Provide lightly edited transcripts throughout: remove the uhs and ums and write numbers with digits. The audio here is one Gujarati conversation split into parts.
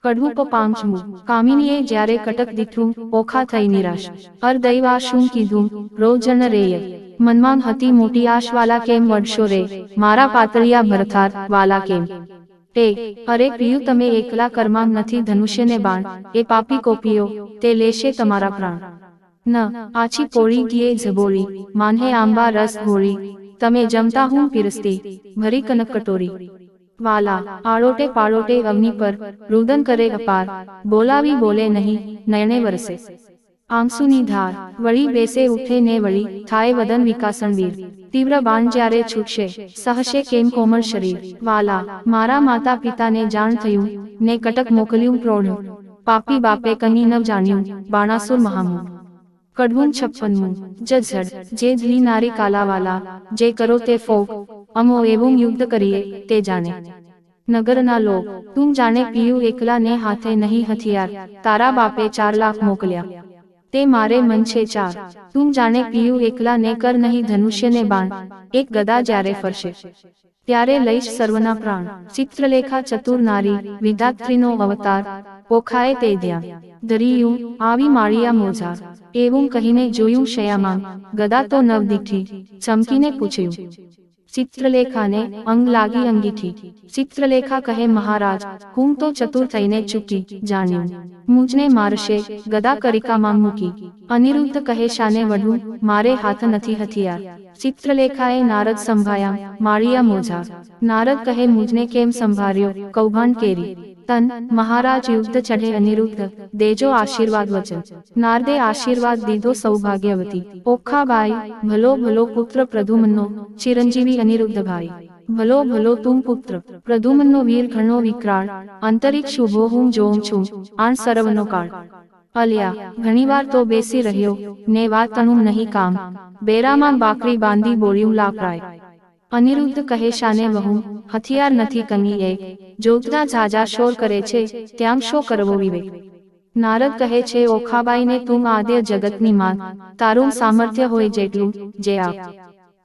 કડવું પાંચમું કામિનીએ જ્યારે કટક દીઠું ઓખા થઈ નિરાશ અરદૈવા શું કીધું રોજન રેય મનમાં હતી મોટી આશ વાલા કેમ વડશો રે મારા પાતળિયા ભરથાર વાલા કેમ અરે પિયુ તમે એકલા કરમાંગ નથી ધનુષ્યને બાણ એ પાપી કોપીઓ તે લેશે તમારા પ્રાણ ન આછી પોળી ગીએ ઝબોળી માન્હે આંબા રસ ઘોળી તમે જમતા હું પીરસતી ભરી કનક કટોરી વાલા આળોટે પાળોટે અગ્નિ પર રુદન કરે અપાર બોલાવી બોલે નહીં નયને વરસે આંસુની ધાર વળી બેસે ઉઠે ને વળી થાય વદન વિકાસણ વીર તીવ્ર બાણ જ્યારે છૂટશે સહશે કેમ કોમળ શરીર વાલા મારા માતા પિતાને જાણ થયું ને કટક મોકલ્યું પ્રૌઢ પાપી બાપે કંઈ ન જાણ્યું બાણાસુર મહામું કડવું 56મું જજડ જે ધ્રી નારી કાલાવાલા જે કરો તે ફોક અમો એવું યુદ્ધ કરીએ તે જાણે નગરના લોક તું જાણે પિયુ એકલા ને હાથે નહીં હથિયાર તારા બાપે 4 લાખ મોકલ્યા તે મારે મન છે 4 તું જાણે પિયુ એકલા ને કર નહીં ધનુષ્યને બાણ એક ગદા જ્યારે ફરશે ત્યારે લઈશ સર્વના પ્રાણ ચિત્રલેખા ચતુર નારી વિધાત્રીનો અવતાર ઓખાએ તે ધ્યાન ધરિયું આવી માળિયા મોજાર એવું કહીને જોયું શયામાં ગદા તો નવ દીઠી ચમકીને પૂછ્યું ચિત્રલેખાને અંગ લાગી અંગીઠી ચિત્રલેખા કહે મહારાજ હું તો ચતુર થઈને ચૂકી જાણ્યું મુજને મારશે ગદા કરિકામાં મૂકી અનિરુદ્ધ કહે શાને વઢું મારે હાથ નથી હથિયાર ચિત્રલેખાએ નારદ સંભાયા માળિયા મોજાર નારદ કહે મુજને કેમ સંભાળ્યો કૌભાંડ કેરી તન મહારાજ યુદ્ધ ચઢે અનિરુદ્ધ દેજો આશીર્વાદ વચન નારદે આશીર્વાદ દીધો સૌભાગ્યવતી ઓખાબાઈ ભલો ભલો પુત્ર પ્રદ્યુમ્નનો ચિરંજીવી અનિરુદ્ધભાઈ ભલો ભલો તું પુત્ર પ્રદ્યુમ્નનો વીર ઘણો વિકરાળ અંતરિક્ષ ઉભો હું જોઉં છું આણ સરવનો કાળ અલ્યા ઘણીવાર તો બેસી રહ્યો ને વાત તણું નહીં કામ બેરામાં બાકરી બાંધી બોળ્યું લાકડાય અનિરુદ્ધ કહે શાને વહું હથિયાર નથી કંઈ એક જોગના ઝાઝા શોર કરે છે ત્યાં શો કરવો વિવેક નારદ કહે છે ઓખાબાઈને તું આદ્ય જગતની માત તારું સામર્થ્ય હોય જેટલું જે આપ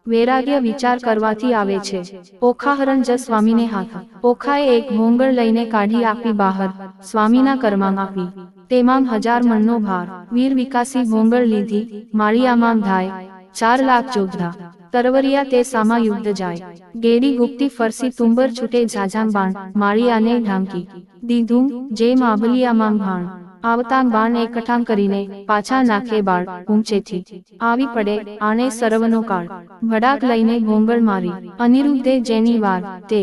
વૈરાગ્ય વિચાર કરવાથી આવે છે ઓખાહરણ જ સ્વામીને હાથ ઓખાએ એક ભોંગળ લઈને કાઢી આપી બહાર સ્વામીના કર્માંગ આપી તેમાં 1000 મણનો ભાર વીર વિકાસી ભોંગળ લીધી માળિયામાં ધાય 4 લાખ જોધા તરવરિયા તે સામા યુદ્ધ જાય ગેડી ગુપ્તી ફરસી તુંબર છૂટે ઝાઝાં બાણ માળિયાને ઢાંકી દીધું જેમ આભલિયામાં ભાણ આવતાં બાણ એકઠાં કરીને પાછા નાખે બાળ ઊંચેથી આવી પડે આણે સરવનો કાળ ભડાક લઈને ભોંગળ મારી અનિરુદ્ધે જેની વાર તે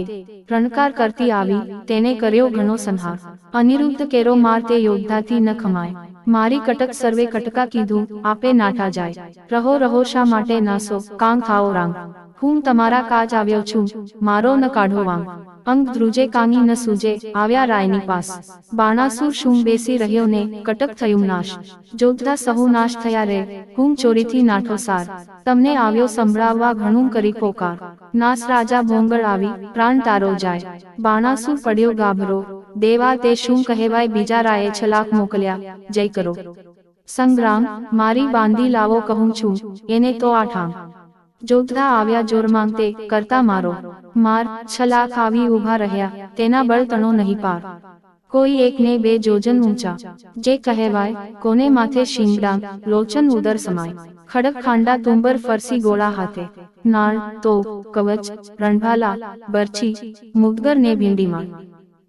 રણકાર કરતી આવી તેને કર્યો ઘણો સંહાર અનિરુદ્ધ કેરો માર તે યોદ્ધાથી ન ખમાય મારી કટક સર્વે કટકા કીધું આપે નાઠા જાય રહો રહો શા માટે નાસો કાંગ થાઓ રાંગ હું તમારા કાજ આવ્યો છું મારો ન કાઢો વાંગ અંગ ધ્રુજે કાંગી ન સૂજે આવ્યા રાયની પાસ બાણાસુર શું બેસી રહ્યો ને કટક થયું નાશ જોધા સહુ નાશ થયા રે હું ચોરીથી નાઠો સાર તમને આવ્યો સંભળાવવા ઘણું કરી પોકાર નાસ રાજા ભોંગળ આવી પ્રાણ તારો જાય બાણાસુર પડ્યો ગાભરો દેવા તે શું કહેવાય બીજા રાયે 6 લાખ મોકલ્યા જય કરો સંગ્રામ મારી બાંધી લાવો કહું છું એને તો આઠામ જોધા આવ્યા જોર માંગતે કરતા મારો માર 6 લાખ આવી ઊભા રહ્યા તેના બળ તણો નહીં પાર કોઈ એક ને 2 જોજન ઊંચા જે કહેવાય કોને માથે શિંગડામ લોચન ઉદર સમાય ખડક ખાંડા તુંબર ફરસી ગોળા હાથે નાળ તો કવચ રણભાલા બરછી મુદગર ને ભીંડીમાં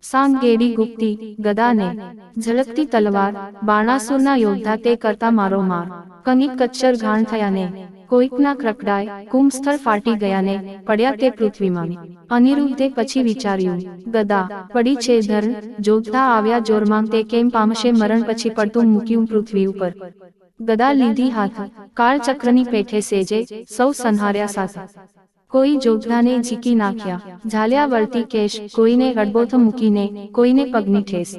सांग गेडी गुप्ती गदाने झलकती तलवार बाणासुરના યોદ્ધા તે કરતા મારો માર કંઈક કચ્છર ઘાણ થયાને કોઈકના ક્રકડાય કુંભસ્થળ ફાટી ગયાને પડ્યા તે પૃથ્વીમાં અનિરુદ્ધે પછી વિચાર્યું ગદા પડી છે ધરણ જોધા આવ્યા જોરમાં તે કેમ પામશે મરણ પછી પડતું મૂક્યું પૃથ્વી ઉપર ગદા લીધી હાથ કાળ ચક્રની પેઠે સેજે સૌ સંહાર્યા સાથે કોઈ જોધરાને ઝીકી નાખ્યા ઝાલ્યા વળતી કેશ કોઈને અડબોથ મૂકીને કોઈને પગની ઠેસ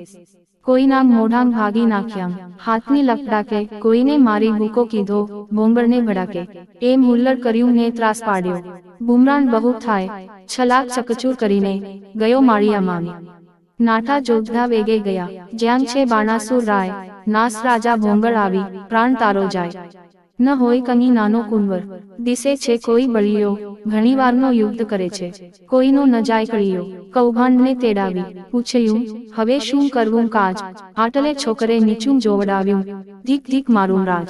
કોઈના મોઢાં ભાગી નાખ્યા હાથની લપડાકે કોઈને મારી ભૂકો કીધો ભોંગળને ભડાકે એમ હુલ્લડ કર્યું ને ત્રાસ પાડ્યો બુમરાણ બહુ થાય 6 લાખ ચકચૂર કરીને ગયો માળિયામાં નાઠા જોધા વેગે ગયા જ્યાં છે બાણાસુર રાય નાસ રાજા ભોંગળ આવી પ્રાણ તારો જાય ન હોય કંઈ નાનો કુંવર દિસે છે કોઈ બળિયો ઘણીવારનો યુદ્ધ કરે છે, કોઈનો ન જાય કળિયો. કૌભાંડને તેડાવી પૂછ્યું, હવે શું કરવું કાજ? આટલે છોકરે નીચું જોવડાવ્યું, ધીક ધીક મારું રાજ.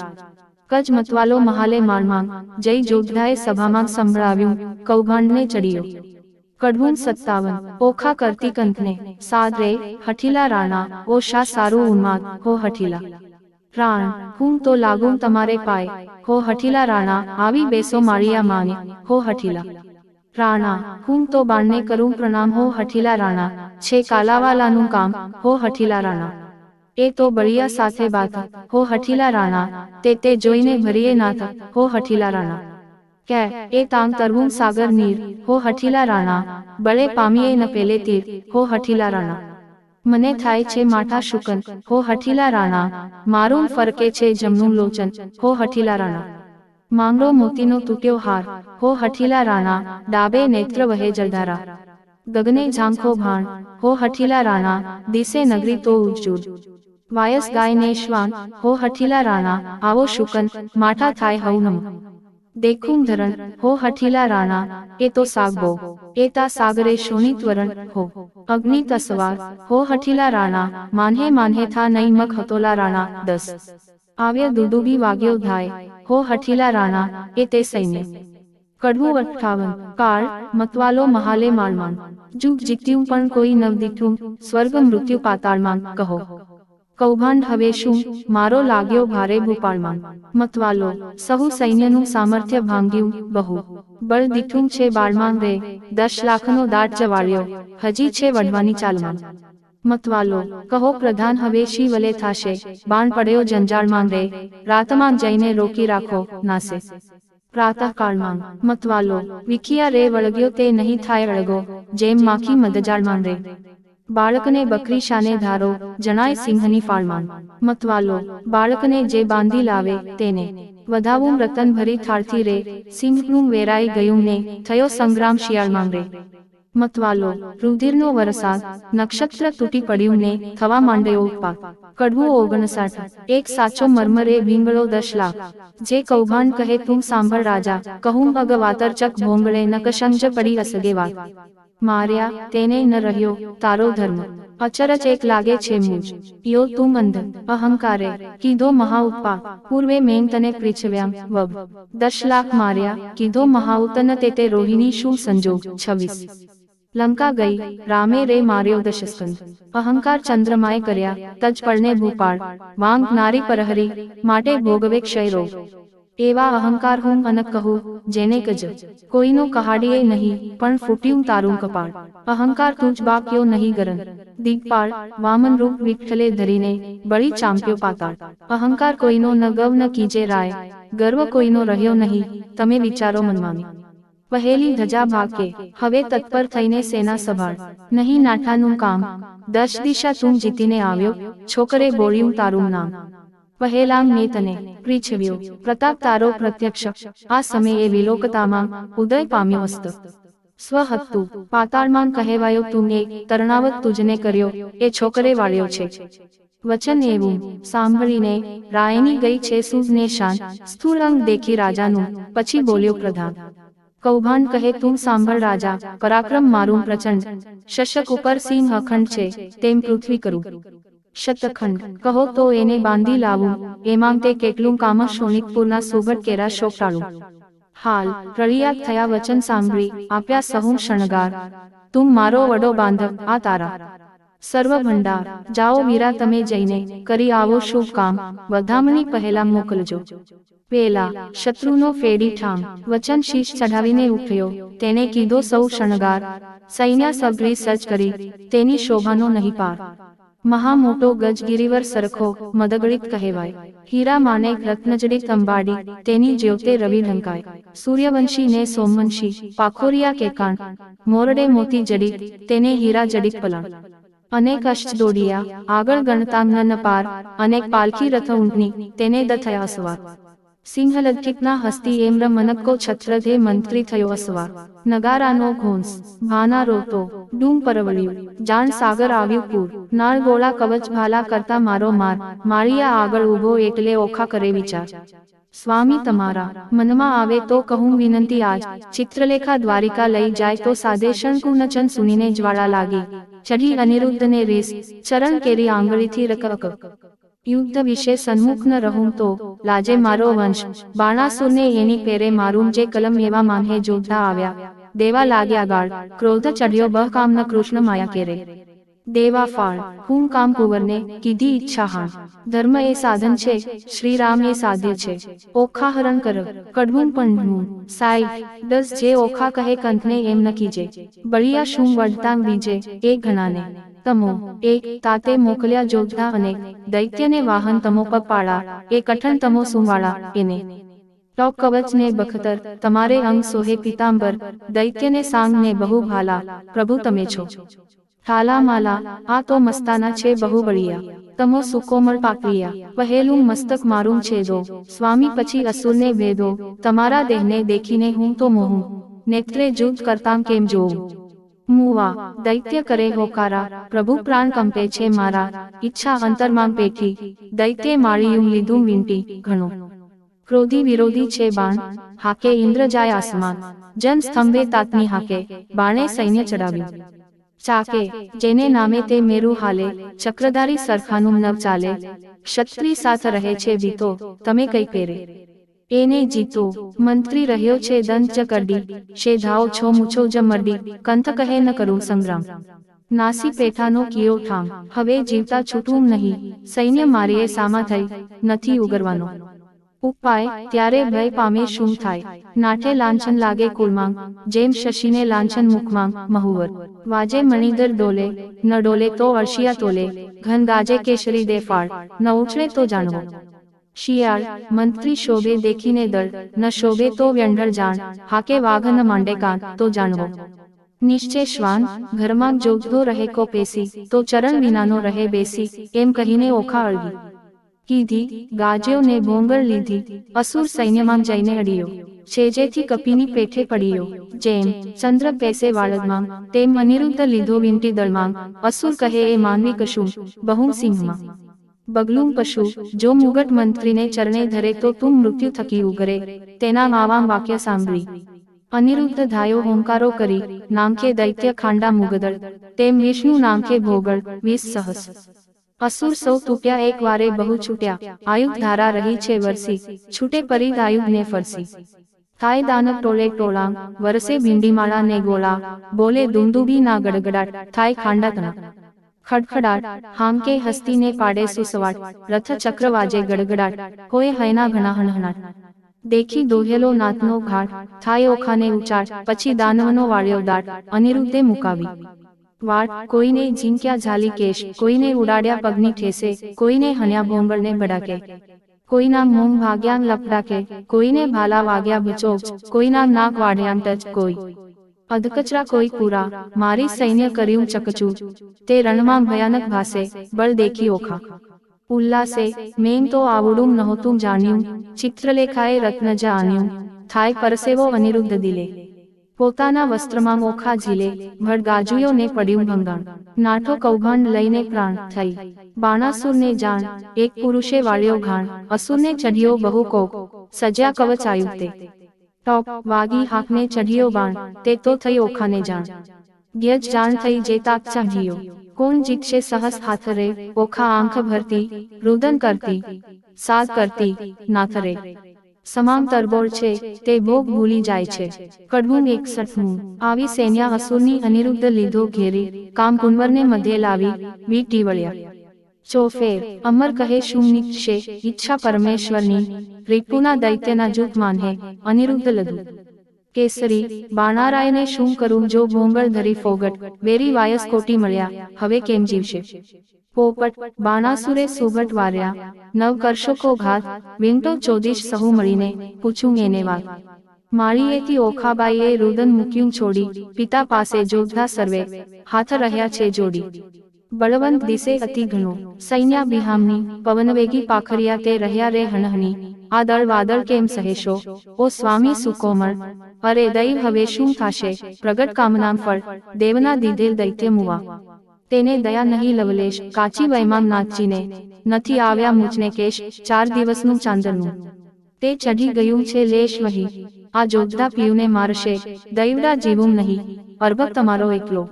કજ મતવાલો મહાલે માળમાંગ, જય જોધાએ સભામાં સંભળાવ્યું, કૌભાંડને ચડ્યો. કડવું 57 ઓખા કરતી કંથને, સાદ રે હઠીલા રાણા, ઓ શા સારું ઉન્માદ, હો હઠીલા રાણ, હું તો લાગું તમારે પાય, હો હઠીલા રાણા, આવી બેસો માળિયા માને, હો હઠીલા રાણા, હું તો બાણને કરું પ્રણામ, હો હઠીલા રાણા, છે કાલાવાલાનું કામ, હો હઠીલા રાણા. એ તો બળિયા સાથે બાત, હો હઠીલા રાણા, તે જોઈને ભરીએ નાથ, હો હઠીલા રાણા. કે એ તાંગ તરવું સાગર નીર, હો હઠીલા રાણા, બળે પામીએ ન પેલે તીર, હો હઠીલા રાણા. મને થાય છે માઠા શુકન, હો હઠીલા રાણા, મારું ફરકે છે જમનું લોચન, હો હઠીલા રાણા. માંગરો મોતીનો તૂટ્યો હાર, હો હઠીલા રાણા, ડાબે નેત્ર વહે જલધારા. ગગને ઝાંખો ભાણ, હો હઠીલા રાણા, દિસે નગરી તો ઉજ્જુર. વાયસ ગાય ને શ્વાન, હો હઠીલા રાણા, આવો શુકન, માઠા થાય હવનમ. દેખું ધરણ, હો હઠીલા રાણા, એ તો સાગબો, એ તા સાગરે શોણિત વરણ, હો અગ્નિ તસવાર, હો હઠીલા રાણા, માન્હે માન્હે થા નહીં મખ હતોલા રાણા. 10 આવ્ય દુદુબી વાગ્યો ધાય, હો હઠીલા રાણા, એ તે સૈન્ય. કડવું 58 કાળ મતવાલો મહાલે માળમાંગ, જુગ જીત્યું પણ કોઈ નવ દીઠું, સ્વર્ગ મૃત્યુ પાતાળમાં, કહો કૌભાંડ હવે શું, મારો લાગ્યો ભારે ભૂપાળમાં. મતવાલો, સહુ સૈન્યનું સામર્થ્ય ભાંગ્યું, બહુ બળ દીઠું છે બાળમાં રે, 10 લાખનો દાટ જવાળ્યો, હજી છે વઢવાની ચાલમાં. મતવાલો, કહો પ્રધાન હવે શી વલે થાશે, બાણ પડ્યો જંજાળમાં રે, રાતમાં જઈને રોકી રાખો, નાસે પ્રાતઃકાળમાં. મતવાલો, વિખિયા રે વળગ્યો તે નહીં થાય અળગો, જેમ માખી મદજાળમાં રે. બાળકને બકરી શાને ધારો, જણાય સિંહની ફાળમાં. મતવાલો, બાળકને જે બાંધી લાવે, તેને વધાવું રતન ભરી થાળથી રે, સિંહનું વેરાઈ ગયું ને, થયો સંગ્રામ શિયાળમાં રે. મતવાલો, રુધિરનો વરસાદ, નક્ષત્ર તૂટી પડ્યું ને, થવા માંડ્યો ઉત્પાત. કડવું 59 એક સાચો મર્મરે ભીંગળો 10 લાખ. જે કૌભાંડ કહે તું સાંભળ રાજા, કહું અગ વાતરચક ભોંગળે નકશંજ પડી અસગે વાત. માર્યા તેને ન રહ્યો તારો ધર્મ, અચરજ એક લાગે છે મુજ, યો તું અંધ અહંકારે, કીધો મહાઉત્પા, પૂર્વે મેં તને પૃચ્છવ્યામ, વબ 10 લાખ માર્યા, કીધો મહાઉતન તે રોહિણી શું સંજોગ. 26 લંકા ગઈ, રામે રે માર્યો દશસ્કંદ, અહંકાર ચંદ્રમાએ કર્યા, તજ પડને ભૂપાળ, વાંગ નારી પરહરી, માટે ભોગવે ક્ષય રોગ. એવા અહંકાર હું અનક કહું, જેને કજ કોઈનો કહાડીએ નહીં, પણ ફૂટ્યું તારું કપાળ. અહંકાર તુજ બાક્યો નહીં ગરન, દિગપાળ, વામન રૂપ વિઠ્ઠલે ધરીને, બળી ચાંપ્યો પાતાળ. અહંકાર કોઈનો ન ગવ ન કીજે રાય, ગર્વ કોઈનો રહ્યો નહીં, તમે વિચારો મનમામી. પહેલી ધજા ભાગે, હવે તત્પર થઈને સેના સંભાળ, નહીં નાઠાનું કામ, 10 દિશા તું જીતીને આવ્યો, છોકરે બોલ્યું તારું નામ. પહેલાં મેં તને પૃચ્છવ્યો, પ્રતાપ તારો પ્રત્યક્ષ, આ સમયે વિલોકતામાં ઉદય પામ્યો અસ્ત. સ્વ હતું પાતાળમાં કહેવાયો તું એક, તરણાવત તુજને કર્યો, એ છોકરે વાળ્યો છે. વચન એવું સાંભળીને રાયની ગઈ છે સૂઝ ને શાન, સ્થૂળ અંગ દેખી રાજાનું, પછી બોલ્યો પ્રધાન. કૌભાંડ કહે તું સાંભળ રાજા, પરાક્રમ મારું પ્રચંડ, શશક ઉપર સિંહ અખંડ છે, તેમ પૃથ્વી કરું શતખંડ. કહો તો એને બાંધી લાવું, એમાં તે કેટલું કામ, શોણિતપુરના સુભટ કેરા શોકટાળું. હાલ રળિયાત થયા વચન સાંભળી, આપ્યા સહુ શણગાર, તું મારો વડો બાંધવ, આ તારા સર્વ ભંડાર. જાઓ વીરા તમે જઈને, કરી આવો શુભ કામ, વધામણી પહેલા મોકલજો. પેલા શત્રુનો ફેડી ઠામ, વચન શીશ ચઢાવીને ઉઠ્યો, તેને કીધો સૌ શણગાર, સૈન્ય સભરી સજ્જ કરી, તેની શોભાનો નહીં પાર. મહા મોટો ગજ ગિરિવર સરખો, મદગળિત કહેવાય, હીરા માનેક રત્નજડિત અંબાડી, તેની જ્યોતે રવિ ઢંકાય. સૂર્યવંશી ને સોમવંશી, પાખોરિયા કેકાણ, મોરડે મોતી જડિત, તેને હીરા જડિત પલાણ. અનેક અશ્ચ દોડિયા, આગળ ગણતા ન પાર, અનેક પાલખી રથ ઊંટની, તેને દ થયા અસવાર. સિંહલદ્ધિકના હસ્તી એમ્ર મનક્કો છત્રધે મંત્રી થયો અસવાર. નગારાનો ઘોંસ, ભાના રોતો, ડૂમ પરવળ્યું, જાણ સાગર આવ્યું પૂર, નાળ ગોળા કવચ ભાલા કરતા મારો માર, માળિયા આગળ ઊભો એટલે ઓખા કરે વિચાર. સ્વામી તમારા મનમાં આવે તો કહું વિનંતી આજ ચિત્રલેખા દ્વારિકા લઈ જાય તો સાધે શણકુનચન સુનીને જ્વાળા લાગી ચઢી અનિરુદ્ધને રેસ ચરણ કેરી આંગળીથી રકક યુદ્ધ વિશે સન્મુખ ન રહું તો લાજે મારો વંશ બાણાસુરને એની પેરે મારું જે કલમ એવા માન્હે જોધા આવ્યા દેવા લાગ્યા ગાળ ક્રોધ ચઢ્યો બહકામ ન કૃષ્ણ માયા કેરે દેવા ફાળ હું કામ કુંવરને કીધી ઈચ્છા હાણ ધર્મ એ સાધન છે શ્રી રામ એ સાધ્ય છે ઓખા હરણ કર કડવું પણ સાઈ દસ જે ઓખા કહે કંથને એમ ન કીજે બળિયા શું વડતાંગ બીજે એ ઘણાને તમો એક તાતે મોકલ્યા જોધા અને દૈત્યને વાહન તમો પપાળા એ કઠણ તમો સુવાળા એને ટોક કવચ ને બખતર તમારે અંગ સોહે પીતાંબર દૈત્યને સાંગ ને બહુ ભાલા પ્રભુ તમે છો ઠાલા માલા આ તો મસ્તાના છે બહુ બળિયા તમો સુકોમળ પાકલિયા પહેલું મસ્તક મારું છેદો સ્વામી પછી અસુરને ભેદો તમારા દેહને દેખીને હું તો મોહું નેત્રે જૂથ કરતામ કેમ જોઉં મુવા દૈત્ય કરે હોકારા પ્રભુ પ્રાણ કંપે છે મારા ઈચ્છા અંતરમાં પેઠી દૈત્યે માળિયું લીધું વીંટી ઘણો ક્રોધી વિરોધી છે બાણ હાકે ઇન્દ્ર જાય આસમાન જન સ્તંભે તાતની હાકે બાણે સૈન્ય ચડાવ્યું ચાકે જેને નામે તે મેરુ હાલે ચક્રધારી સરખાનું નવ ચાલે ક્ષત્રિય સાથ રહે છે બીતો તમે કઈ પેરે એને જીતો મંત્રી રહ્યો છે દંત જ કરડી શેધાઓ છો મૂછો જ મરડી કંથ કહે ન કરું સંગ્રામ નાસી પેઠાનો કિયો ઠામ હવે જીવતા છૂટવું નહીં સૈન્ય મારીએ સામા થઈ નથી ઉગરવાનો ઉપાય ત્યારે ભય પામે શું થાય નાઠે લાંછન લાગે કુળમાંગ જેમ શશીને લાંછન મુખમાંગ મહુવર વાજે મણિધર ડોલે ન ડોલે તો અળશિયા તોલે ઘન ગાજે કેશરી દે ફાળ ન ઉછળે તો જાણવો શિયાળ મંત્રી શોભે દેખીને દળ ન શોભે તો વ્યંઢળ જાણ હાકે વાઘ ન માંડે કાન તો જાણવો નિશ્ચય શ્વાન ઘરમાં જોગધો રહે કો પેસી તો ચરણ વિનાનો રહે બેસી એમ કહીને ઓખા અળગી કીધી ગાજ્યો ને ભોંગળ લીધી અસુર સૈન્યમાં જઈને અડિયો છેજેથી કપીની પેઠે પડ્યો જેમ ચંદ્ર પેસે વાળદમાં તેમ અનિરુદ્ધ લીધો વીંટી દળમાં અસુર કહે એ માનવી કશું બહુ સિંહમાં બગલું પશુ જો મુગટ મંત્રીને ચરણે ધરે તો તું મૃત્યુ થકી ઉગરે તેના આવામ વાક્ય સાંભળી અનિરુદ્ધ ધાયો હોંકારો કરી નામકે દૈત્ય ખાંડા મુગદળ તેમ વિષ્ણુ નામકે ભોગળ 20 સહસ અસુર સૌ તૂટ્યા એક વારે બહુ છૂટ્યા આયુધ ધારા રહી છે વરસી છૂટે પરિદ આયુધ ને ફરસી થાય દાનવ ટોળે ટોળાં વરસે ભીંડીમાળા ને ગોળા બોલે દુંદુબી ના ગડગડાટ થાય ખાંડા તણા ખડખડાટ હામકે હસ્તીને પાડે સુસવાટ રથ ચક્ર વાજે ગડગડાટ હોય હયના ઘણા હણહણાટ દેખી દોહેલો નાથનો ઘાટ થાય ઓખાને ઉચાટ પછી દાનવનો વાળ્યો દાટ અનિરુદ્ધે મુકાવી વાટ કોઈને ઝીંક્યા ઝાલી કેશ કોઈને ઉડાડ્યા પગની ઠેસે કોઈને હણ્યા ભોંગળને બડાકે કોઈના મોંગ ભાગ્યા લપડાકે કોઈને ભાલા વાગ્યા બચોક કોઈના નાક વાઢ્યા ટચ કોઈ અધકચરા કોઈ પૂરા મારી સૈન્ય કર્યું ચકચું તે રણમાં ભયાનક ભાસે બળ દેખી ઓખા ઉલ્લાસે મેં તો આવડું નહોતું જાણ્યું ચિત્રલેખાએ રત્ન જ આન્યું થાય પરસેવો અનિરુદ્ધ દિલે પોતાના વસ્ત્રમાં ઓખા ઝીલે ભડગાજુયો ને પડ્યું ભંગાણ નાઠો કૌભાંડ લઈને પ્રાણ થઈ બાણાસુરને જાણ એક પુરુષે વાળ્યો ઘાણ અસુરને ચઢ્યો બહુ કોક સજ્યા કવચ આયુક્તે ટોપ વાગી હાકને ચઢ્યો બાણ તે તો થઈ ઓખાને જાણ ગ્યજ જાણ થઈ જે તાક ચાઢ્યો કોણ જીતશે સહસ હાથરે ઓખા આંખ ભરતી રુદન કરતી સાત કરતી નાથરે સમામ તરબોળ છે તે ભોગ ભૂલી જાય છે કડવું 61મું આવી સૈન્ય અસુરની અનિરુદ્ધ લીધો ઘેરી કામ કુંવરને મધ્યે લાવી વીટી વળ્યા ચોફેર અમર કહે શું નિકશે ઈચ્છા પરમેશ્વરની રીપુના દૈત્યના જૂથ માનહે અનિરુદ્ધ લધુ કેસરી બાણારાયને શું કરું જો ભોંગળ ધરી ફોગટ બેરી વાયસ કોટી મળ્યા હવે કેમ જીવશે પોપટ બાણાસુરે સુગટ વાર્યા નવ કરશો કો ઘાત વિંટો ચોદીશ સહુ મળીને પૂછું એને વાત માળીએથી ઓખાબાઈએ રુદન મૂક્યું છોડી પિતા પાસે જોધા સર્વે હાથ રહ્યા છે જોડી બળવંત દિશે અતિ ઘણો સૈન્ય બિહામની પવનવેગી પાખરિયા તે રહ્યા રે હણહની આ દળ વાદળ કેમ સહેશો ઓ સ્વામી સુકોમળ અરે દૈવ હવે શું થાશે પ્રગટ કામનામ ફળ દેવના દીધેલ દૈત્ય મુવા તેને દયા નહીં લવલેશ કાચી વૈમામ નાથજીને નથી આવ્યા મૂચને કેશ 4 દિવસનું ચાંદરનું તે ચઢી ગયું છે લેશ વહી, આ જોધા પીયુને મારશે, દૈવડા જેવું નહીં, અર્ભક તમારો એકલો.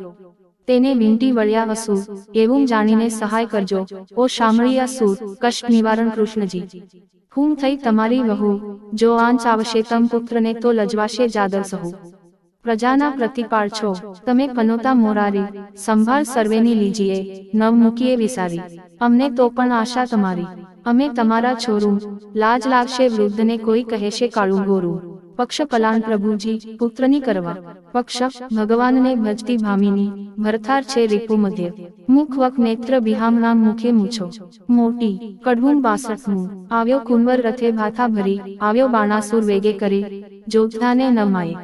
તેને વીંટી વળ્યા અસુર, એવું જાણીને સહાય કરજો, ઓ શામળી અસુર, કષ્ટ નિવારણ કૃષ્ણજી. હું થઈ તમારી વહુ, જો આંચ આવશે તમ પુત્રને તો લજવાશે જાદર સહુ. પ્રજાના પ્રતિપાળ છો, તમે પનોતા મોરારી, સંભાળ સર્વેની લીજીએ, નવ મૂકીએ વિસારી. અમને તો પણ આશા તમારી, અમે તમારા છોરું, લાજ લાગશે વૃદ્ધને કોઈ કહેશે કાળું ગોરું. પક્ષ પલાણ પ્રભુજી, પુત્રની કરવા, પક્ષ ભગવાનને ભજતી ભામિની, ભરથાર છે રીપુ મધ્ય, મુખ વક નેત્ર બિહામણા મુખે મૂછો, મોટી, કડવું 62મું, આવ્યો કુંવર રથે ભાથા ભરી, આવ્યો બાણાસુર વેગે કરી, જોધધાને નમાય.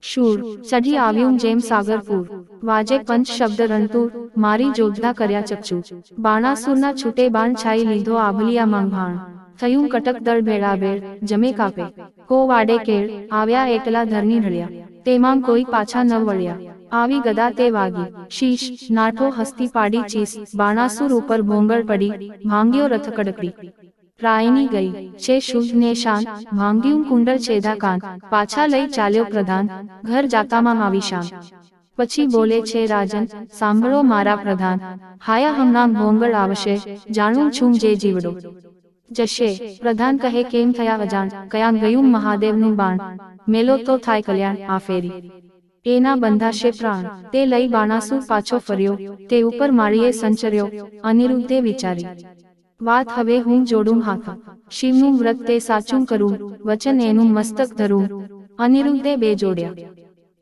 શૂર, ચઢી આવ્યું જેમ સાગરપુર, વાજે પંચ શબ્દ રણતુર, મારી જોધધા કર્યા ચકચુ. બાણાસુરના છૂટે બાણ છાઈ લીધો આભલિયા માંભાણ, થયું કટક દળ ભેળાભેળ, જમે કાપે, કો વાડે કેળ, આવ્યા એકલા ધરની ઢળ્યા, તેમાં કોઈ પાછા ન વળ્યા. આવી ગદા તે વાગી, શીશ, નાઠો હસ્તી પાડી ચીસ, બાણાસુર ઉપર ભોંગળ પડી, ભાંગ્યો રથ કડકડી. રાયની ગઈ, છે શુદ્ધ ને શાંત, ભાંગ્યું કુંડળ છેદા કાન, પાછા લઈ ચાલ્યો પ્રધાન, ઘર જાતામાં આવી શાંત. પછી બોલે છે રાજન, સાંભળો મારા પ્રધાન, હાયા હમણાં ભોંગળ આવશે, જાણું છું જે જીવડો જશે. પ્રધાન કહે કેમ થયા અજાણ, કયાં ગયું મહાદેવનું બાણ, મેલો તો થાય કલ્યાણ આ ફેરી. એના બંધાશે પ્રાણ, તે લઈ બાણાસુર પાછો ફર્યો, તે ઉપર માળીએ સંચર્યો, અનિરુદ્ધે વિચારી. વાત હવે હું જોડું હાથ, શિવનું વ્રત તે સાચું કરું, વચન એનું મસ્તક ધરું. અનિરુદ્ધે બે જોડ્યા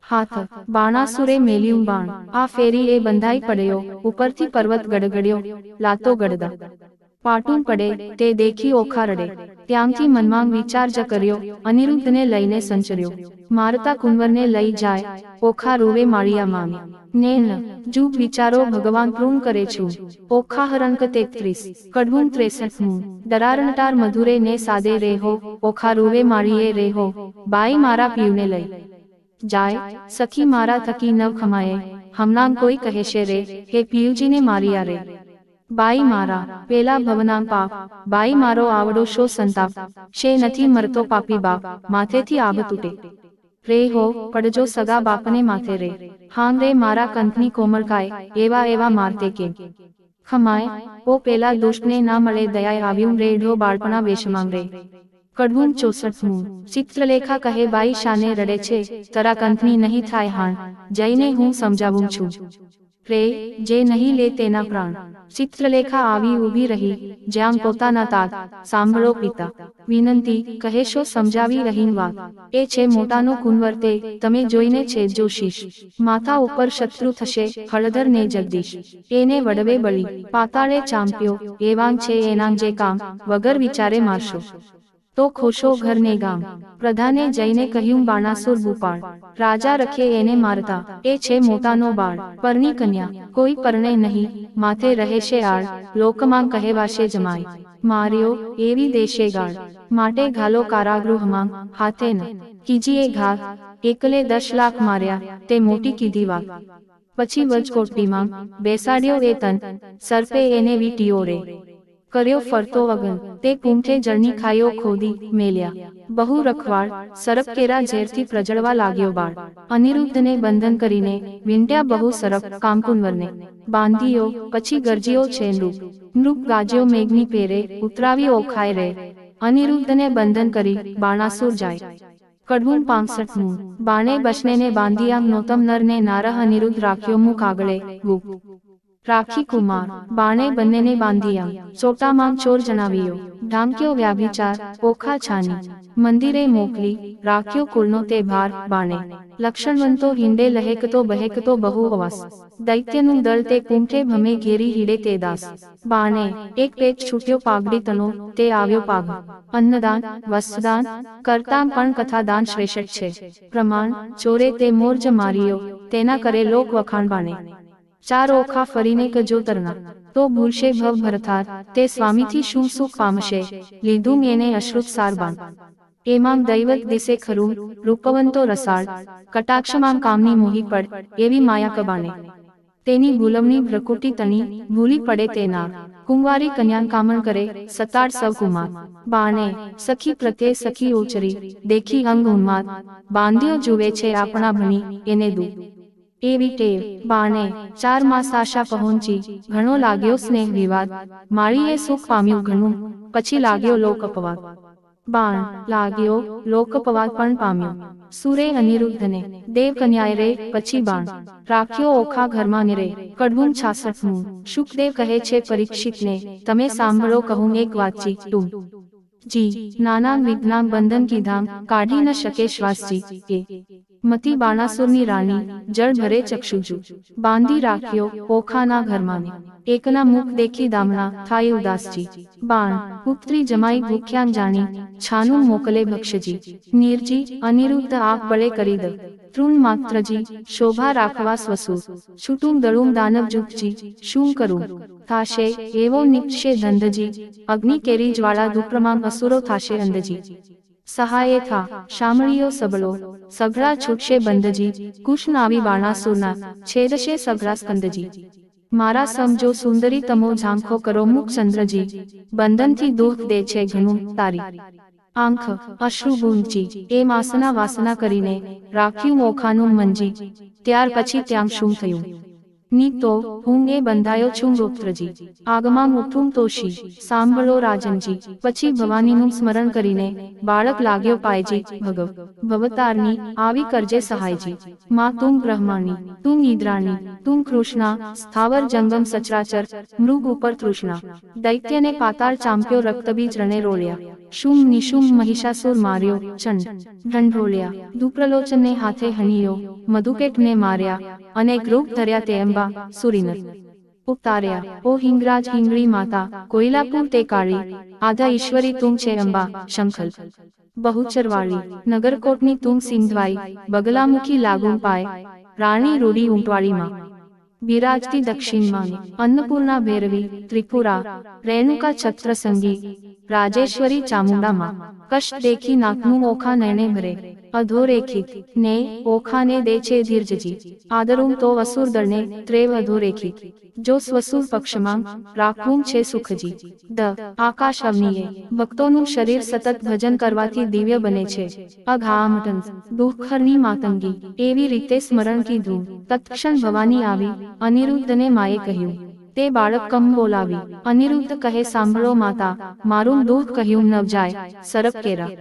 હાથ, બાણાસુરે મેલ્યું બાણ, આ ફેરી એ બંધાઈ પડ્યો, ઉપરથી પર્વત ગડગડ્યો, લાતો ગડદા પાટું પડે, તે દેખી ઓખા રડે. ત્યાંથી મનમાં વિચાર જ કર્યો, અનિરુદ્ધને લઈને સંચર્યો, મારતા કુંવરને લઈ જાય, ઓખા રૂવે માળિયા મામી. ને ન જુગ વિચારો ભગવાન પૂર્ણ કરે છું. ઓખા હરંક 33, કડવું 63મું, ડરારણટાર મધુરે ને સાદે રેહો, ઓખા રૂવે માળીએ રેહો, બાઈ મારા પીવને લઈ જાય, સખી મારા થકી નવ ખમાયે, હમણાં કોઈ કહેશે રે, હે પિયુજીને મારિયા રે. બાઈ મારા, પેલા ભવનાં પાપ, બાઈ મારો આવડો શો સંતાપ, શે નથી મરતો પાપી બાપ, માથેથી આભ તૂટે. રે હો, પડજો સગા બાપને માથે રે, હાં રે મારા કંથની કોમળકાય, એવા એવા મારતે કેમ ખમાય, ઓ પેલા દુષ્ટને ના મળે દયાએ આવ્યું રે ઢો બાળપણા વેશમાં રે. કડવું 64મું, ચિત્રલેખા કહે બાઈ શાને રડે છે, તરા કંથની નહીં થાય હાણ, જઈને હું સમજાવું છું રે, જે નહીં લે તેના પ્રાણ. ચિત્રલેખા આવી ઊભી રહી, જ્યાં પોતાના તાત, સાંભળો પિતા, વિનંતી, કહેશો સમજાવી રહીન વાત. એ છે મોટાનો કુંવર તે, તમે જોઈને છે જો શીશ, માથા ઉપર શત્રુ થશે, હળધર ને જગદીશ, એને વડવે બળી, પાતાળે ચાંપ્યો, એવાં છે એનાં જે કામ, વગર વિચારે મારશો તો ખોશો ઘર ને ગામ. પ્રધાને જઈને કહ્યું બાણાસુર ભૂપાળ, રાજા રખે એને મારતા, એ છે મોટાનો બાળ, પરની કન્યા, કોઈ પરણે નહીં, માથે રહેશે આળ, લોકમાં કહેવાશે જમાઈ, માર્યો, એવી દેશે ગાળ, માટે ઘાલો કારાગૃહમાં, હાથે ન કીજીએ ઘાત, એકલે 10 લાખ માર્યા, તે મોટી કીધી વાત. પછી વજકોટડીમાં બેસાડ્યો એ તન, સર્પે એને વીંટ્યો રે, કર્યો ફરતો અગન, તે પૂંઠે જળની ખાઈઓ ખોદી, મેલ્યા. બહુ રખવાળ, સરપ કેરા ઝેરથી પ્રજળવા લાગ્યો બાળ. અનિરુદ્ધને બંધન કરીને, વીંટ્યા બહુ સરપ, કામકુંવરને બાંધ્યો, પછી ગરજ્યો છે નૃપ, નૃપ ગાજ્યો મેઘની પેરે, ઉતરાવી ઓખાય રે. અનિરુદ્ધને બંધન કરી, બાણાસુર જાય. કડવું 65મું, બાણે બચનેને બાંધિયા નોતમ નરને નારહ અનિરુદ્ધ રાખ્યો મુખ આગળે, ગુપ્ત રાખી કુમાર, બાણે બંનેને બાંધિયા, ચોટામાં ચોર જણાવ્યો, ઢાંક્યો વ્યાભિચાર, ઓખા છાની, મંદિરે મોકલી, રાખ્યો કુળનો તે ભાર, બાણે લક્ષણવંતો હિંડે લહેકતો બહેકતો બહુ અવાસ, દૈત્યનું દળ તે પૂંઠે ભમે ઘેરી હીડે તે દાસ. બાણે એક પેચ છૂટ્યો પાઘડી તનો, તે આવ્યો પાઘ. અન્નદાન, વસ્ત્રદાન કરતાં પણ કથાદાન શ્રેષ્ઠ છે. પ્રમાણ, ચોરે તે મોરજ માર્યો, તેના કરે લોક વખાણ બાણે. 4 ઓખા ફરીને કજો તરના, તો ભૂલશે ભવ ભરથાર, તે સ્વામીથી શું સુખ પામશે, લીધું એને અશ્રુત સાર બાણ. એમાં દૈવત દિશે ખરું, રૂપવંતો રસાળ, કટાક્ષમાં કામની મોહી પડ, એવી માયા કબાણે. તેની ભૂલવણી ભ્રકુટી તણી, ભૂલી પડે તે નાર. કુંવારી કન્યાન કામણ કરે સતાડ સૌ કુમાર બાણે સખી પ્રત્યે સખી ઉચરી દેખી અંગ ઉન્માદ બાંધ્યો જુએ છે આપણા ભણી એને દુ એવી ટેવ બાણે 4 માસ આશા પહોંચી ઘણો લાગ્યો સ્નેહ વિવાદ માળીએ સુખ પામ્યું ઘણું પછી લાગ્યો લોક અપવાદ બાણ લાગ્યો લોકપવાદ પણ પામ્યો સુરે અનિરુદ્ધને દેવ કન્યાએ રે પછી બાણ રાખ્યો ઓખા ઘરમાં ને રે કડવું 66મું શુકદેવ કહે છે પરીક્ષિતને તમે સાંભળો કહું એક વાતચી તું જી નાના વિઘ્નાં બંધન કીધામ કાઢી ન શકે શ્વાસજી એ મતી બાણાસુરની રાણી જળ ભરે ચક્ષુજુ બાંધી રાખ્યો ઓખાના ઘરમાં ને એકના મુખ દેખી દામણા થાય ઉદાસજી બાણ પુત્રી જમાઈ ભૂખ્યામ જાણી છાનું મોકલે ભક્ષજી નીરજી અનિરુદ્ધ આપ બળે કરી દ તૃણ માત્રજી શોભા રાખવા સ્વસુર છૂટું દળું દાનવ જુગજી શું કરું થાશે એવો નિપશે ધંધજી અગ્નિ કેરી જ્વાળા દુપ્રમામ અસુરો થાશે અંધજી સહાયે થા શામળીઓ સબળો સઘળા છૂટશે બંધજી કુષ્ણ આવી બાણાસુરના છેદશે સઘળા સ્કંદજી મારા સમજો સુંદરી તમો ઝાંખો કરો મુખ ચંદ્રજી બંધનથી દુઃખ દે છે ઘણું તારી આંખ અશ્રુ બૂંચી એ માસના વાસના કરીને રાખ્યું ઓખાનું મંજી ત્યાર પછી ત્યાં શું થયું ની તો હું એ બંધાયો છું ગોત્રજી આગમાં ઉઠું તોશી સાંભળો રાજનજી પછી ભવાનીનું સ્મરણ કરીને બાળક લાગ્યો પાયજી ભગવ ભવતારની આવી કરજે સહાયજી માં તું બ્રહ્માણી તું ઇદ્રાણી તું કૃષ્ણા સ્થાવર જંગમ સચરાચર મૃગ ઉપર તૃષ્ણા દૈત્યને પાતાળ ચાંપ્યો રક્તબીજ રણે રોળ્યા શુમ નિશુમ મહિષાસુર માર્યો ચંડ ઢંઢોળ્યા દુપ્રલોચનને હાથે હણીયો મધુકેટને માર્યા અને ગ્રુપ ધર્યા તે અંબા સુરીનર ઉતાર્યા ઓ હિંગરાજ હિંગળી માતા કોઈલાપુર તે કાળી આધા ઈશ્વરી તું છે અંબા શંખલ બહુચરવાળી નગરકોટની તું સિંધવાઈ બગલામુખી લાગું પાય રાણી રૂડી ઊંટવાળીમાં બિરાજતી દક્ષિણમાં અન્નપૂર્ણા ભૈરવી ત્રિપુરા રેણુકા છત્ર સંગી રાજેશ્વરી ચામુંડામાં કષ્ટ દેખી નાકનું ઓખા નયને ભરે અધોરેખિત ને ઓખાને દે છે ધીરજજી આદરું તો અસુર દળને ત્રેવ અધોરેખિત જો સ્વસુર પક્ષમાં રાખવું છે સુખજી દ આકાશ અવનીએ ભક્તોનું શરીર સતત ભજન કરવાથી દિવ્ય બને છે અઘામટન દુઃખરની માતંગી એવી રીતે સ્મરણ કીધું તત્ક્ષણ ભવાની આવી અનિરુદ્ધને માએ કહ્યું તે બાળક કમ બોલાવી અનિરુદ્ધ કહે સાંભળો માતા મારું દુઃખ કહ્યું ન જાય સરપ કેરા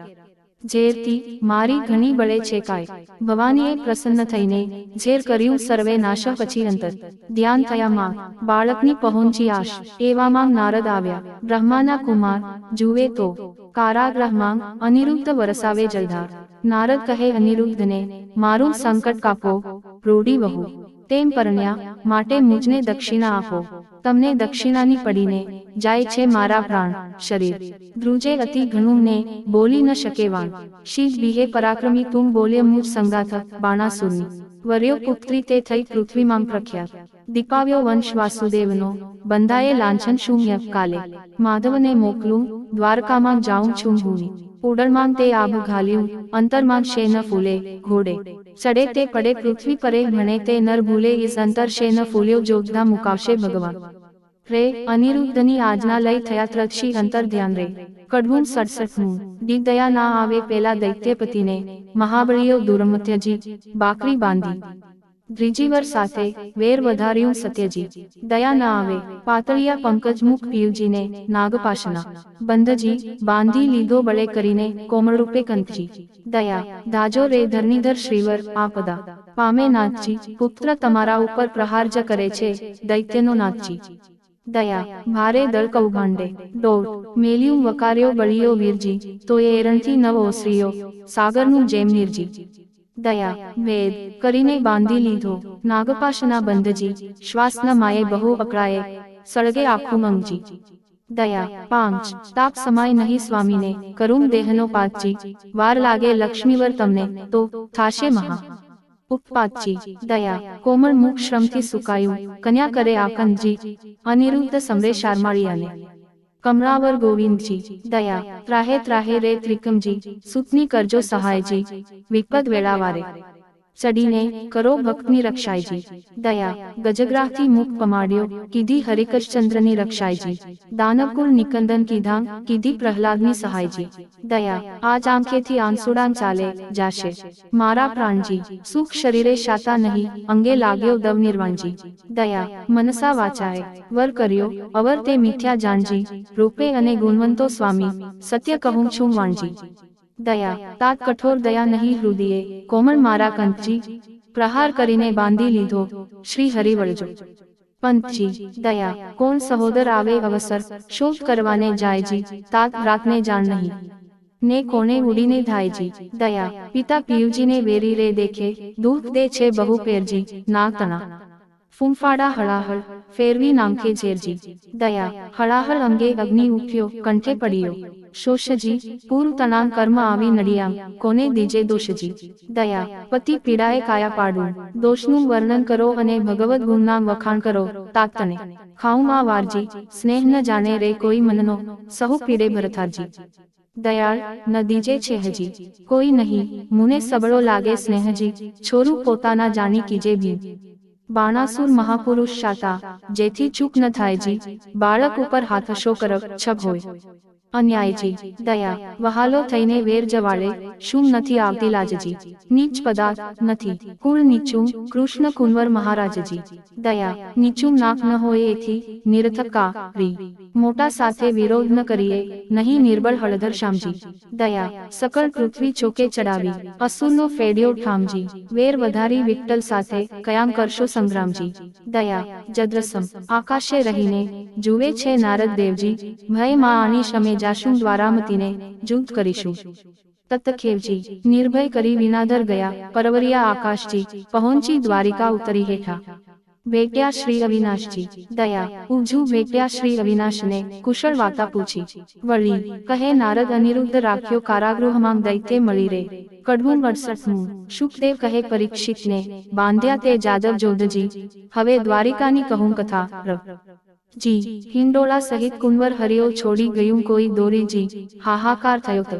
ઝેરથી મારી ઘણી બળે છે કાય ભવાનીએ પ્રસન્ન થઈને ઝેર કર્યું સર્વે નાશ પછી અંતર ધ્યાન થયા માં બાળકની પહોંચી આશ એવામાં નારદ આવ્યા બ્રહ્માના કુમાર જુએ તો કારાગૃહમાં અનિરુદ્ધ વરસાવે જલધાર નારદ કહે અનિરુદ્ધને મારું સંકટ કાપો રૂડી વહુ તેમ પરણ્યા માટે મુજને દક્ષિણા આપો તમને દક્ષિણાની પડીને જાય છે મારા પ્રાણ શરીર ધ્રુજે અતિ ઘણું ને બોલી ન શકે વાણ શીત બીહે પરાક્રમી તું બોલ્ય મુજ સંગાથ બાણાસુરની વર્યો પુત્રી તે થઈ પૃથ્વીમાં પ્રખ્યાત દીપાવ્યો વંશ વાસુદેવનો બંધાએ લાંછન શૂન્ય કાલે માધવને મોકલું દ્વારકામાં જાઉં છું ભૂમિ ઉડળમાં તે આભ ઘાલ્યું અંતરમાં શેન ફૂલે ઘોડે ચડે તે પડે પૃથ્વી પરે ભણે તે નર ભૂલે ઇસ અંતર શેન ફૂલ્યો જોગધા મુકાવશે ભગવાન રે અનિરુદ્ધની આજના લઈ થયા ત્રક્ષી અંતર ધ્યાન રે કડવું 67મું દયા ના આવે પેલા દૈત્યપતિને મહાબળીઓ દુર્મત્યજી બાકરી બાંધી દ્વિજીવર સાથે વેર વધાર્યું સત્યજી દયા ન આવે પાતળિયા પંકજ મુખ પિયુજીને નાગપાશના બંધજી બાંધી લીધો બળે કરીને કોમળરૂપે કંથજી દયા દાજો રે ધરણીધર શ્રીવર આપદા પામે નાથજી પુત્ર તમારા ઉપર પ્રહાર જ કરે છે દૈત્યનો નાથજી દયા ભારે દળ કૌભાંડે દોડ મેલ્યું વકાર્યો બળિયો વીરજી તો એ એરણથી નવ ઓસરીયો સાગરનું જેમ નીરજી દયા વેદ કરીને બાંધી લીધો નાગપાશના બંધજી શ્વાસ ન માયે બહુ અકળાએ સળગે આખું મંગજી દયા 5 તાપ સમાય નહીં સ્વામીને કરું દેહનો પાતજી વાર લાગે લક્ષ્મીવર તમને તો થાશે મહા ઉપપાતજી દયા કોમળ મુખ શ્રમથી સુકાયું કન્યા કરે આકંદજી અનિરુદ્ધ સમરે શારમાળિયાને કમળાવર ગોવિંદજી દયા ત્રાહે ત્રાહે રે ત્રિકમજી સુતની કરજો સહાયજી વિપદ વેળાવારે ચડીને કરો ભક્તની રક્ષાયજી, દયા ગજગ્રાહથી મુખ પમાડ્યો, કીધી હરિકશ્ચંદ્રની રક્ષાયજી, દાનવકુળ નિકંદન કીધી પ્રહલાદની સહાયજી, દયા આજ આંખેથી આંસુડાં ચાલે જાશે, મારા પ્રાણજી સુખ શરીરે શાતા નહીં, અંગે લાગ્યો દવ નિર્વાણજી, દયા મનસા વાચાએ વર કર્યો, અવર તે મિથ્યા જાણજી, રૂપે અને ગુણવંતો સ્વામી, સત્ય કહું છું વાણજી, દયા તાત કઠોર દયા નહીં હૃદયે, કોમળ મારા કંતજી, પ્રહાર કરીને બાંધી લીધો, શ્રી હરિ વળજો, પંતજી દયા કોણ સહોદર આવે અવસર, શોધ કરવાને જાયજી, તાત રાતને જાણ નહીં, ને કોને ઉડીને ધાયજી, દયા પિતા પિયુજીને વેરી રે દેખે, દુઃખ દે છે બહુ પેરજી, ના તણા ફૂંફાડા હળાહળ, ફેરવી નાંખે ઝેરજી, દયા હળાહળ અંગે અગ્નિ ઉઠ્યો, કંઠે પડ્યો, શોષજી પૂર્વ તણાન કર્મ આવી નડિયામ, કોને દીજે દોષજી, દયા પતિ પીડાએ કાયા પાડું, દોષનું વર્ણન કરો અને ભગવદ ગુણના વખાણ કરો, તાકતને ખાઉમાં વારજી, સ્નેહ ન જાણે રે કોઈ મનનો, સહુ પીડે ભરથારજી, દયાળ ન દીજે છે હજી કોઈ નહીં, મુને સબળો લાગે સ્નેહજી, છોરું પોતાના જાણી કીજે ભી, બાણાસુર મહાપુરુષ શાતા, જેથી ચૂક ન થાયજી, બાળક ઉપર હાથશો કરક છબ હોય, અન્યાયજી દયા વહાલો થઈને વેર જવાડે, શું નથી આવતી લાજજી, નીચ પદાર્થ નથી, કુળ નીચું કૃષ્ણ કુંવર મહારાજજી, દયા નીચું નાક ન હોય એથી, નિરથકા રી મોટા સાથે વિરોધ ન કરીએ, નહીં નિર્બળ હળધર શ્યામજી, દયા સકળ પૃથ્વી ચોકે ચડાવી, અસુરનો ફેડ્યો ઠામજી, વેર વધારી વિઠ્ઠલ સાથે, કયામ કરશો સંગ્રામજી, દયા જદ્રસમ આકાશે રહીને, જુએ છે નારદ દેવજી, ભય માં આણી શમે જાશું દ્વારામતીને, જુદ્ધ કરીશું, તત્તખેવજી નિર્ભય કરી વિનાધર ગયા, પરવરિયા આકાશજી, પહોંચી દ્વારિકા ઉતરી હેઠા, ભેટ્યા શ્રી અવિનાશજી, દયા ઉજુ ભેટ્યા શ્રી અવિનાશને, કુશળ વાતા પૂછી, વળી કહે નારદ અનિરુદ્ધ રાખ્યો કારાગૃહમાં દૈત્ય મળી રે, કડવું 68મું, શુકદેવ કહે પરીક્ષિતને, બાંધ્યા તે જાદવ જોધજી, હવે દ્વારિકાની કહું કથા જી, હિંડોળા સહિત કુંવર હરિયો છોડી ગયું કોઈ દોરીજી, હાહાકાર થયો તો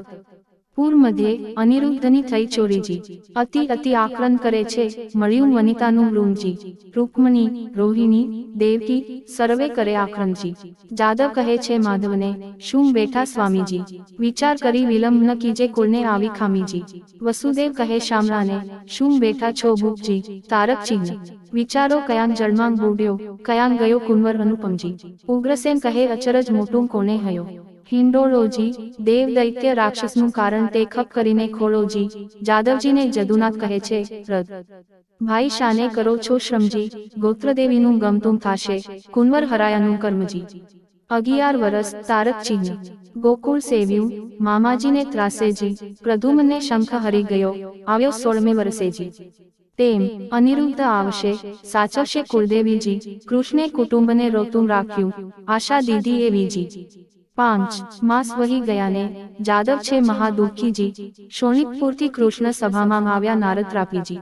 પૂર મધ્યે અનિરુદ્ધની થઈ ચોરીજી, અતિ આક્રંદ કરે છે, મળ્યું વનિતાનું વૃંગજી, રૂકમણી રોહિણી દેવકી સર્વે કરે આક્રંદજી, જાદવ કહે છે માધવને, શું બેઠા સ્વામીજી, વિચાર કરી વિલંબ ન કીજે કુળને આવી ખામીજી, વસુદેવ કહે શામળાને, શું બેઠા છો ભૂપજી, તારક ચિહ્ન વિચારો કયાંક જળમાં બુડ્યો, કયાંક ગયો કુંવર અનુપમજી, ઉગ્રસેન કહે અચરજ મોટું કોને હયો, હિંડોળોજી દેવ દૈત્ય રાક્ષસનું કારણ તે ખપ કરીને ખોળોજી, જાદવજીને જદુનાથ કહે છે રદ ભાઈ શાને કરો છો શ્રમજી, ગોત્રદેવીનું ગમતું થાશે, કુંવર હરાયાનું કર્મજી, 11 વરસ તારક ચિહ્ન, ગોકુળ સેવ્યું મામાજીને ત્રાસેજી, પ્રદ્યુમ્નને શંખ હરી ગયો, આવ્યો 16મે વર્ષેજી, તેમ અનિરુદ્ધ આવશે, સાચવશે કુળદેવીજી, કૃષ્ણે કુટુંબને રોતું રાખ્યું, આશા દીધી એવીજી, 5 માસ વહી ગયાને, જાદવ છે મહાદુઃખીજી, શોણિતપુરથી કૃષ્ણ સભામાં આવ્યા નારદ ત્રાપીજી,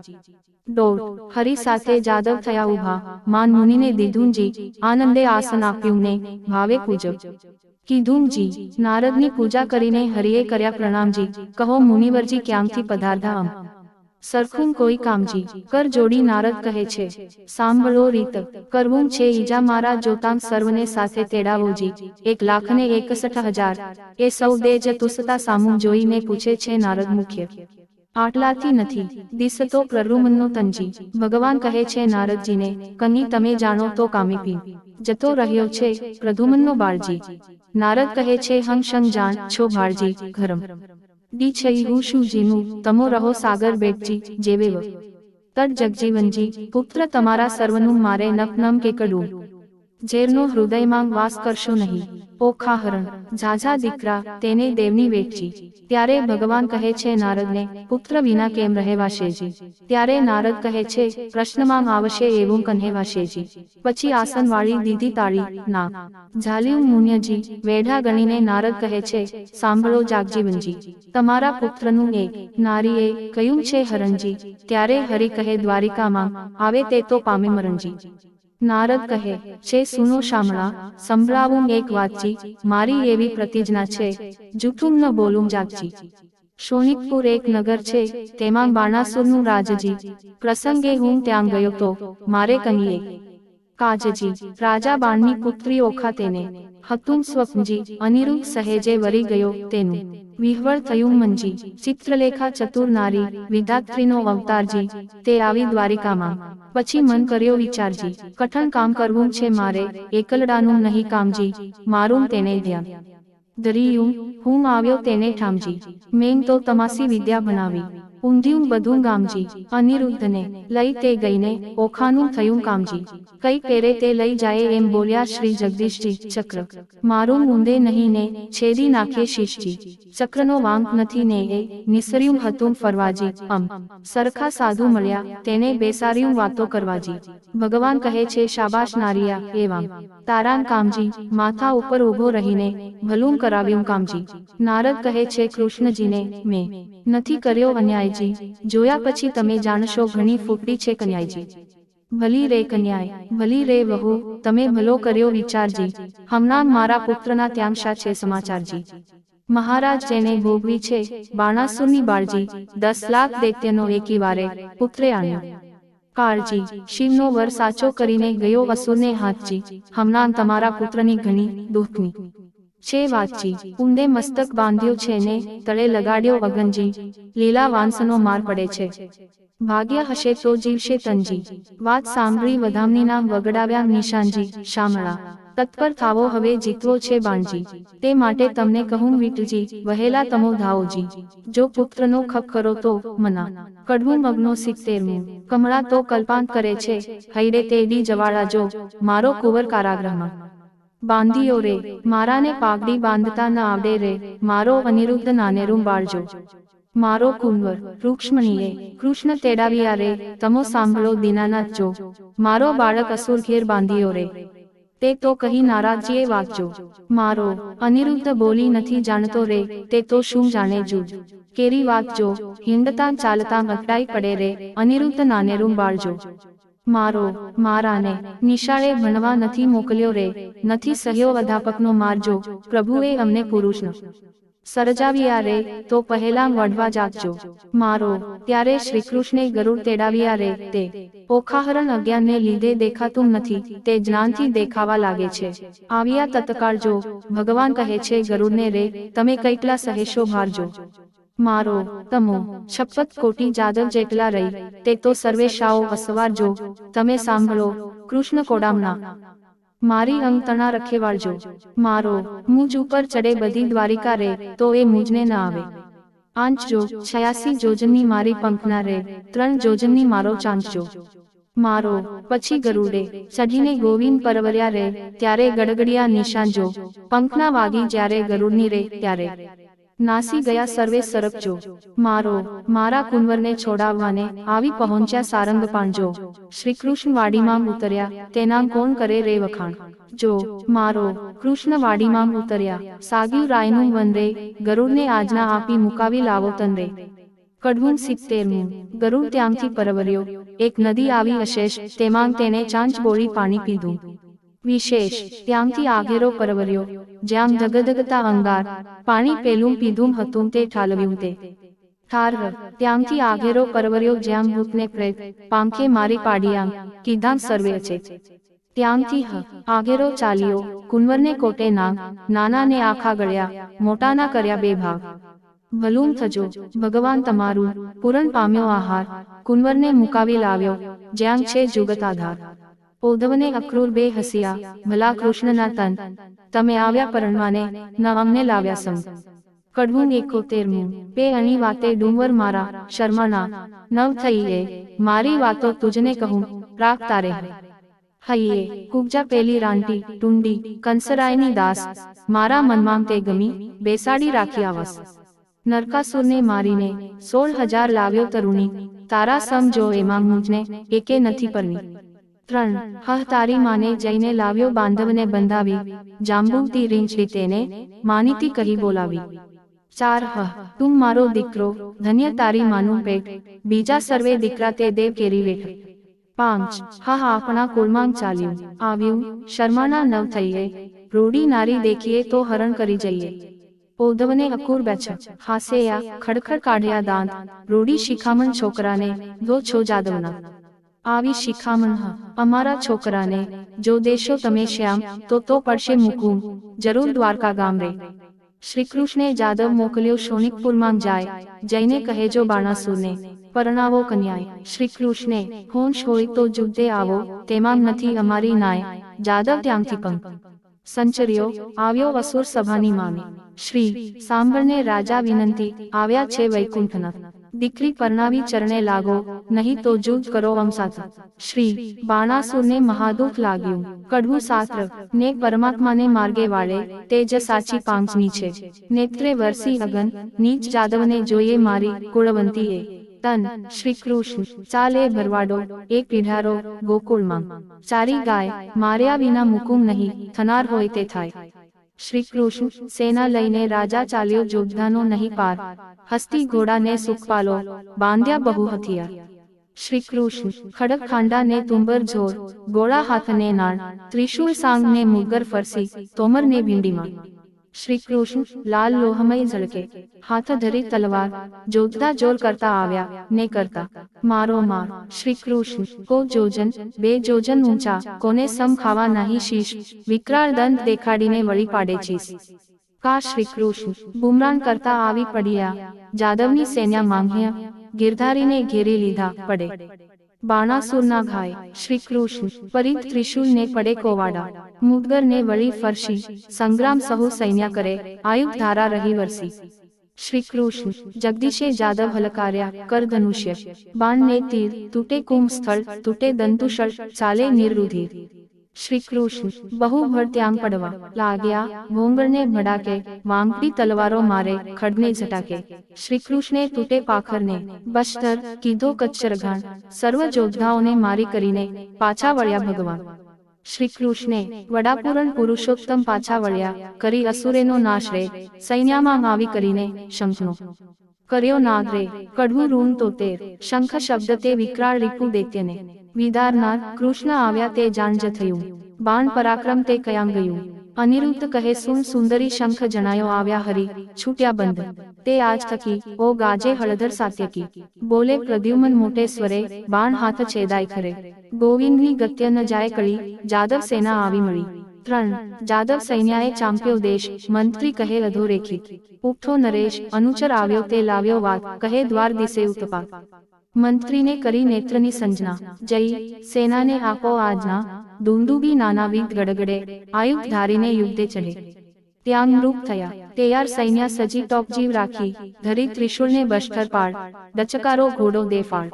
દોઢ હરિ સાથે જાદવ થયા ઉભા, માન મુનિને દીધુંજી, આનંદે આસન આપ્યું ને, ભાવે પૂજવ કીધુંજી, નારદની પૂજા કરીને હરિએ કર્યા પ્રણામજી, કહો મુનિવરજી ક્યાંથી પધારધા અમ સરખું કોઈ કામજી, કર જોડી નારદ કહે છે, સાંભળો રીત, કરવું છે ઈજા મારા જોતામ સર્વને સાથે તેડાવોજી, 1,61,000, એ સૌ દે જ તુસતા સામું જોઈને પૂછે છે નારદ મુખ્ય, આટલાથી નથી દિસતો પ્રદ્યુમ્નનો તનજી, ભગવાન કહે છે નારદજીને, કની તમે જાણો તો કામીપી જતો રહ્યો છે પ્રદ્યુમ્નનો બાળજી, નારદ કહે છે હંગ શંગ જાણ છો ભાળજી, ઘરમ ડી છઈ હું શું જીનું, તમો રહો સાગર બેટજી, જેવેવ તડ જગજીવનજી, પુત્ર તમારા સર્વનું મારે નમ કે કડું, ઝેરનો હૃદયમાં વાસ કરશો નહીં, ઓખાહરણ ઝાઝા દીકરા, તેને દેવની વેટજી, ત્યારે ભગવાન કહે છે નારદને, પુત્ર વિના કેમ રહેવાશેજી, ત્યારે નારદ કહે છે, પ્રશ્નમાં આવશે એવું કહેવાશેજી, પછી આસન વાળી દીધી તાળી, ના ઝાલ્યું મુન્યજી, વેઢા ગણીને નારદ કહે છે, સાંભળો જાગજીવનજી, તમારા પુત્રનું એક નારીએ કહ્યું છે હરણજી, ત્યારે હરિ કહે દ્વારિકામાં આવે તે તો પામે મરણજી, નારદ કહે છે સુનો શામળા, સંભળાવું એક વાતજી, મારી એવી પ્રતિજ્ઞા છે, જૂઠું ન બોલું જાગજી, શોણિતપુર એક નગર છે, તેમાં બાણાસુરનું રાજજી. પ્રસંગે હું ત્યાં ગયો તો મારે કહીએ કાજજી રાજા બાણની પુત્રી ઓખા તેને હતું સ્વપ્નજી. અનિરુદ્ધ સહેજે વરી ગયો તેનું વિહવળ થયું મનજી. ચિત્રલેખા ચતુર નારી વિધાત્રીનો અવતારજી, તે આવી દ્વારિકામાં. પછી મન કર્યો વિચારજી, કઠણ કામ કરવું છે મારે, એકલડાનું નહીં કામજી, મારું તેને ધ્યાન ધર્યું. હું આવ્યો તેને ઠામજી, મેં તો તમાસી વિદ્યા ભણાવી, ઊંધ્યું બધું ગામજી. અનિરુદ્ધને લઈ તે ગઈને ઓખાનું થયું કામજી. કઈ પેરે તે લઈ જાય એમ બોલ્યા શ્રી જગદીશજી. ચક્ર મારું ઊંધે નહીં ને, છેદી નાખે શીશજી. ચક્રનો વાંક નથી ને એ નિસર્યું હતું ફરવાજી. સરખા સાધુ મળ્યા, તેને બેસાર્યું વાતો કરવાજી. ભગવાન કહે છે શાબાશ નારિયા, એવા તારાન કામજી. માથા ઉપર ઊભો રહીને ભલું કરાવ્યું કામજી. નારદ કહે છે કૃષ્ણજીને, મેં નથી કર્યો અન્યાયજી, જોયા પછી તમે જાણશો ઘણી ફૂટી છે કન્યાયજી. ભલી રે કન્યાય, ભલી રે વહુ, તમે ભલો કર્યો વિચારજી, હમણાં મારા પુત્રના ત્યાં શા છે સમાચારજી. મહારાજ જેને ભોગવી છે બાણાસુરની બાળજી, 10 લાખ દૈત્યનો એકી વારે પુત્રે આણ્યો. કાળજી શિવનો વર સાચો કરીને ગયો અસુરને હાથજી, હમણાં તમારા પુત્રની ઘણી દુઃખની છે વાતજી. ઊંડે મસ્તક બાંધ્યો છે ને તળે લગાડ્યો અગનજી, લીલા વાંસનો માર પડે છે, ભાગ્ય હશે તો જીવશે તનજી. વાત સાંભળી વધામણીના વગડાવ્યા નિશાનજી. શામળા તત્પર થાવો, હવે જીતવો છે બાણજી, તે માટે તમને કહું વિટજી, વહેલા તમો ધાઓજી. જો પુત્રનો ખપ કરો તો મના કડવું મગનો 70મું. કમળા તો કલ્પાંત કરે છે, હૈડે તેડી જવાળા જો, મારો કુંવર કારાગૃહમાં બાંધ્યો રે. મારાને પાઘડી બાંધતા ન આવડે રે, મારો અનિરુદ્ધ નાનેરું બાળજો. મારો કુંવર રૂક્ષ્મણીએ કૃષ્ણ તેડાવ્યા રે, તમો સાંભળો દીનાનાથ જો, મારો બાળક અસુર ઘેર બાંધ્યો રે. તે તો કહી નારાજજીએ વાગજો. મારો અનિરુદ્ધ બોલી નથી જાણતો રે, તે તો શું જાણે જુદ કેરી વાત જો, હિંડતા ચાલતા અટકાઈ પડે રે, અનિરુદ્ધ નાનેરું બાળજો. મારો મારાને નિશાળે ભણવા નથી મોકલ્યો રે, નથી સહ્યો અધ્યાપકનો મારજો, પ્રભુએ અમને પુરુષનો સર્જાવ્યા રે, તો પહેલા વઢવા જાગજો. મારો ત્યારે શ્રીકૃષ્ણે ગરુડ તેડાવ્યા રે, તે ઓખાહરણ અજ્ઞાનને લીધે દેખાતું નથી, તે જ્ઞાનથી દેખાવા લાગે છે. આવ્યા તત્કાળ જો, ભગવાન કહે છે ગરુડને રે, તમે કૈકલા સહેશો ભારજો. મારો તમો 56 કોટી જાદવ જેટલા રહી, તે તો સર્વે શાઓ અસવાર જો, તમે સાંભળો કૃષ્ણ કોડામના મારી અંગતણા રખેવાળજો. મારો મુજ ઉપર ચડે બધી દ્વારિકા રે, તો એ મુજને ન આવે. આંચજો 86 જોજનની મારી પંખના રે, 3 જોજનની મારો ચાંચજો. મારો પછી ગરુડે ચઢીને ગોવિંદ પરવર્યા રે, ત્યારે ગડગડિયા નિશાન જો, પંખના વાગી જ્યારે ગરુડની રે, ત્યારે નાસી ગયા સર્વે સરપજો. મારો મારા કુંવરને છોડાવવાને આવી પહોંચ્યા સારંગ પાંજો, શ્રીકૃષ્ણ વાડીમાં ઉતર્યા, તેના કોણ કરે રે વખાણ જો. મારો કૃષ્ણ વાડીમાં ઉતર્યા, સાગ્યું રાયનું વન રે, ગરુડને આજના આપી મુકાવી લાવો તન રે. કડવું 70મું. ગરુડ ત્યાંથી પરવર્યો, એક નદી આવી અશેષ, તેમાં તેને ચાંચ બોળી પાણી પીધું વિશેષ. ત્યાંથી આઘેરો પરવર્યો, જ્યાં ધગધગતા અંગાર, પાણી પેલું પીધું હતું તે ઠાલવ્યું તે ઠાર. ત્યાંથી આઘેરો પરવર્યો, જ્યાં ભૂતને પ્રેત પાંખે મારી પાડિયા, કીધાં સર્વે છે. ત્યાંથી આઘેરો ચાલ્યો, કુંવરને કોટે નાગ, નાનાને આખા ગળ્યા, મોટાના કર્યા 2 ભાગ. ભલું થજો ભગવાન તમારું, પૂરણ પામ્યો આહાર, કુંવરને મુકાવી લાવ્યો, જ્યાં છે જુગત આધાર. ઉદ્ધવને અક્રૂર 2 હસ્યા, ભલા કૃષ્ણના તન, તમે આવ્યા પરણવાને, ન અમને લાવ્યા સંગ. કડવું 71મું. બે અણી વાતે ડુંગર મારા, શર્માના નવ થઈ એ, મારી વાતો તુજને કહું, રાખ તારે હૈયે. કુબજા પેલી રાંટી ટુંડી, કંસરાયની દાસ, મારા મનમાં તે ગમી, બેસાડી રાખી આવસ. નરકાસુરને મારીને 16,000 લાવ્યો તરુણી, તારા સમ જો એમાં મુજને એકે નથી પરણી. 3 તારી માને જઈને લાવ્યો બાંધવને બંધાવી, જાંબુતી રીંછડી તેને માનીતી કહી બોલાવી. 4 તું મારો દીકરો, ધન્ય તારી માનું પેટ, બીજા સર્વે દીકરા તે દેવ કેરી વેઠ. 5 આપણા કુળમાં ચાલ્યું આવ્યું, શર્માના નવ થઈએ, રૂડી નારી દેખીએ તો હરણ કરી જઈએ. ઉદ્ધવને અકુર બેઠક હાસ્યા ખડખડ કાઢ્યા દાંત રૂડી શિખામણ છોકરાને લો છો જાદવના આવી શિખામણ હા અમારા છોકરાને જો દેશો તમે શ્યામ તો પડશે મૂકવું જરૂર દ્વારકા ગામ રે શ્રીકૃષ્ણે જાદવ મોકલ્યો શોનિકપુરમાં જાય જઈને કહેજો બાણાસુરને પરણાવો કન્યાય શ્રીકૃષ્ણે હોંશ હોય તો જુદ્ધે આવો તેમાં નથી અમારી નાય જાદવ ત્યાંથી પંખ સંચર્યો આવ્યો અસુર સભાની માને શ્રી સાંભળને રાજા વિનંતી આવ્યા છે વૈકુંઠનાથ દીકરી પરણાવી ચરણે લાગો નહીં તો જુદ્ધ કરો અમસાથ શ્રી બાણાસુરને મહાદુખ લાગ્યું કડવું શાસ્ત્ર ને પરમાત્માને માર્ગે વાળે તે જ સાચી પાંચમી છે નેત્રે વરસી અગન નીચ જાદવને જોઈએ મારી કુળવંતીએ તન શ્રી કૃષ્ણ ચાલે ભરવાડો એક પીઢારો ગોકુળમાં ચારી ગાય માર્યા વિના મુકુમ નહીં થનાર હોય તે થાય શ્રી કૃષ્ણ સેના લઈને રાજા ચાલ્યો જોધાનો નહીં પાર હસ્તી ઘોડાને સુખપાલો બાંધ્યા બહુ હથિયાર શ્રી કૃષ્ણ ખડક ખાંડા ને તુંબર જોર ગોળા હાથને નાળ ત્રિશૂળ સાંગ ને મુગર ફરસી તોમર ને ભીંડીમાં શ્રી કૃષ્ણ લાલ લોહમય ઝળકે હાથ ધરી તલવાર જોધતા જોર કરતા આવ્યા ને કરતા મારો માર શ્રી કૃષ્ણ કો જોજન બે જોજન ઊંચા કોને સમ ખાવા નહીં શીશ વિકરાળ દંત દેખાડીને વળી પાડે છીસ કા શ્રી કૃષ્ણ બુમરાણ કરતા આવી પડ્યા જાદવની સેના માંગ્યા ગિરધારીને ઘેરી લીધા પડે બાણાસુરના ઘાય શ્રી કૃષ્ણ પરિત ત્રિશૂલ ને પડે કોવાડા મુદગર ને વળી ફરશી સંગ્રામ સહુ સૈન્ય કરે આયુધ ધારા રહી વરસી શ્રી કૃષ્ણ જગદીશે જાદવ હલકાર્યા કર ધનુષ્ય બાણ ને તીર તૂટે કુંભ સ્થળ તૂટે દંતુષળ ચાલે નિર્રુધિર શ્રી કૃષ્ણ બહુ ભળ ત્યાં પડવા લાગ્યા ભોંગળને ભડાકે વાંકડી તલવારો મારે ખડને ઝટાકે શ્રી કૃષ્ણે તૂટે પાખરને બસ્તર કીધો કચ્છરઘાણ સર્વ જોધાઓને મારી કરીને પાછા વળ્યા ભગવાન શ્રી કૃષ્ણે વડાપૂરણ પુરુષોત્તમ પાછા વળ્યા કરી અસુરેનો નાશ રે સૈન્યમાં આવી કરીને શંખનો કર્યો નાગરે કડવું ઋણ તોતેર શંખ શબ્દ તે વિકરાળ રીપુ દૈત્યને વિદારનાર કૃષ્ણ આવ્યા તે જાણજ થયું બાણ પરાક્રમ તે કયાં ગયું અનિરુદ્ધ કહે સુન સુંદરી શંખ જણાયો આવ્યા હરી છૂટ્યા બંધ તે આજ થકી ઓ ગાજે હળધર સાત્યકી બોલે પ્રદ્યુમન મોટે સ્વરે બાણ હાથ છેદાય ખરે ગોવિંદની ગત્ય ન જાય કળી જાદવ સેના આવી મળી 3 જાદવ સૈન્યાએ ચાંપ્યો દેશ મંત્રી કહે અધોરેખિત ઉઠો નરેશ અનુચર આવ્યો તે લાવ્યો વાત કહે દ્વાર દિશે ઉતપા મંત્રીને કરી નેત્રની સંજના જય સેનાને આપો આજના દુંદુબી નાનાવિધ ગડગડે આયુધ ધારીને યુદ્ધે ચઢે ત્યાં મૃગ થયા તૈયાર સૈન્ય સજી ટોપજીવ રાખી ધરી ત્રિશુળને બસ્તર પાડ ડચકારો ઘોડો દેફાળ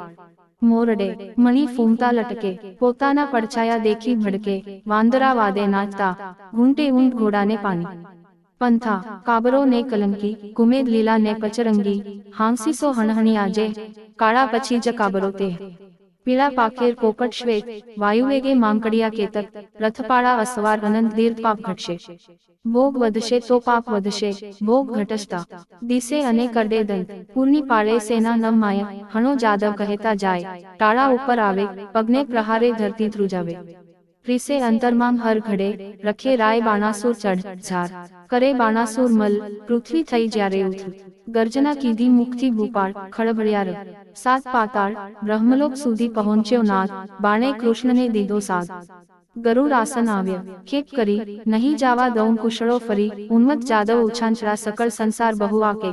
મોરડે મણી ફૂમતા લટકે પોતાના પડછાયા દેખી ભડકે વાંદરા વાદે નાચતા ઘૂંટે ઊંટ ઘોડાને પાણી પંથા કાબરો ને કલંકી કુમેદ લીલા ને પચરંગી હાંસીસો હણહણી આજે કાળા પછી જ કાબરો તે પીળા પાખેર પોપટ શ્વેત વાયુવેગે માંકડિયા કેતક રથપાળા અસવાર અનંત દીર્ઘ પાપ ઘટશે ભોગ વધશે તો પાપ વધશે ભોગ ઘટસ્તા દિશે અને કરડે દંત પૂર્ણી પાળે સેના નમ માય હણો જાદવ કહેતા જાય ટાળા ઉપર આવે પગને પ્રહારે ધરતી ધ્રુજાવે રીસે અંતરમાં હર ઘડે રખે રાય બાણાસુર ચઢ ઝાર કરે બાણાસુર મલ પૃથ્વી થઈ જ્યારે ઉઠ ગર્જના કીધી મુખથી ભૂપાળ ખળભળ્યાર સાત પાતાળ બ્રહ્મલોક સુધી પહોંચ્યો નાથ બાણે કૃષ્ણને દીધો સાથ ગરુડ આસન આવ્યા ખેપ કરી નહીં જાવા દઉં કુશળો ફરી ઉન્મત જાદવ ઉછાંચરા સકળ સંસાર બહુ આકે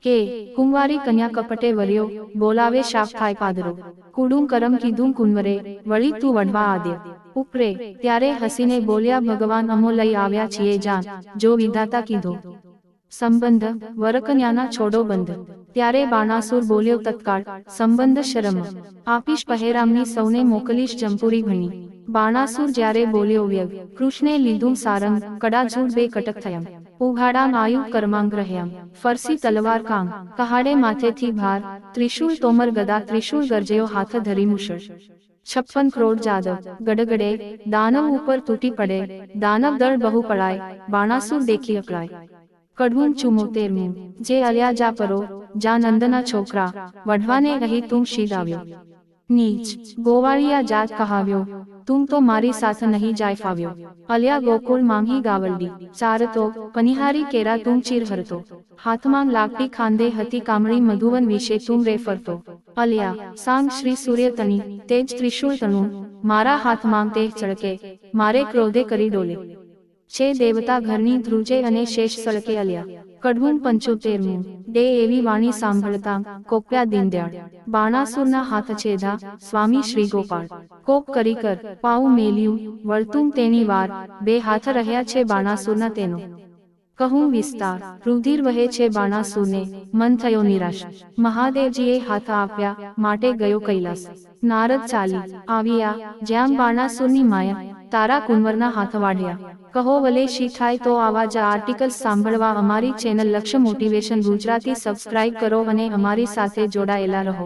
કે કુંવારી કન્યા કપટે વર્યો બોલાવે શાપ થાય પાદરો કુડું કરમ કીધું કુંવરે વળી તું વઢવા આદ્ય ઉપરે ત્યારે હસીને બોલ્યા ભગવાન અમો લઈ આવ્યા છીએ જાન જો વિધાતા કીધો સંબંધ વરકન્યાના છોડો બંધ ત્યારે બાણાસુર બોલ્યો તત્કાળ સંબંધ શરમ આપીશ પહેરામની સૌને મોકલીશ જંપુરી ભણી બાણાસુર જ્યારે બોલ્યો વ્યગ કૃષ્ણે લીધું સારંગ કડા ઝૂડ બે કટક થયા ઉઘાડામ આયુ કર્માંગ રહ્યામ ફરસી તલવાર કાંગ કહાડે માથેથી ભાર ત્રિશૂળ તોમર ગદા ત્રિશૂળ ગરજયો હાથ ધરી મુશળ 56 કરોડ જાદવ ગડગડે દાનવ ઉપર તૂટી પડે દાનવ દળ બહુ પડાય બાણાસુર દેખી અકળાય કડવું 74મું જે અલ્યા જા પરો જા નંદના છોકરા વઢવાને રહી તું શીદ આવ્યો નીચ ગોવાળિયા જાત કહાવ્યો તું તો મારી સાથ નહીં જાય ફાવ્યો. અલ્યા ગોકુળ માંગી ગાવલડી ચારતો પનિહારી કેરા તું ચીર હરતો. હાથમાં લાકડી ખાંદે હતી કામળી મધુવન વિશે તું રે ફરતો. અલ્યા સાંગ શ્રી સૂર્ય તણી તેજ ત્રિશૂળ તણું મારા હાથમાં તેજ ચળકે મારે ક્રોધે કરી ડોલે. છે દેવતા ઘરની ધ્રુજે અને શેષ સળકે. અલ્યા કડવું 75મું ડે એવી વાણી સાંભળતા કોપ્યા દીનદયાળ. બાણાસુરના હાથ છેદા સ્વામી શ્રી ગોપાળ. કોપ કરી કર પાઉ મેલ્યું વળતું તેની વાર બે હાથ રહ્યા છે બાણાસુરના તેનો. કહું વિસ્તાર રુધિર વહે છે બાણાસુરને મન થયો નિરાશ. મહાદેવજીએ હાથ આપ્યા માટે ગયો કૈલાસ. નારદ ચાલી આવ્યા જ્યાં બાણાસુરની માયા તારા કુંવરના હાથ વાઢ્યા. કહો વલે શી થાય તો આવા જ આર્ટિકલ્સ સાંભળવા અમારી ચેનલ લક્ષ્ય મોટિવેશન ગુજરાતી સબસ્ક્રાઇબ કરો અને અમારી સાથે જોડાયેલા રહો.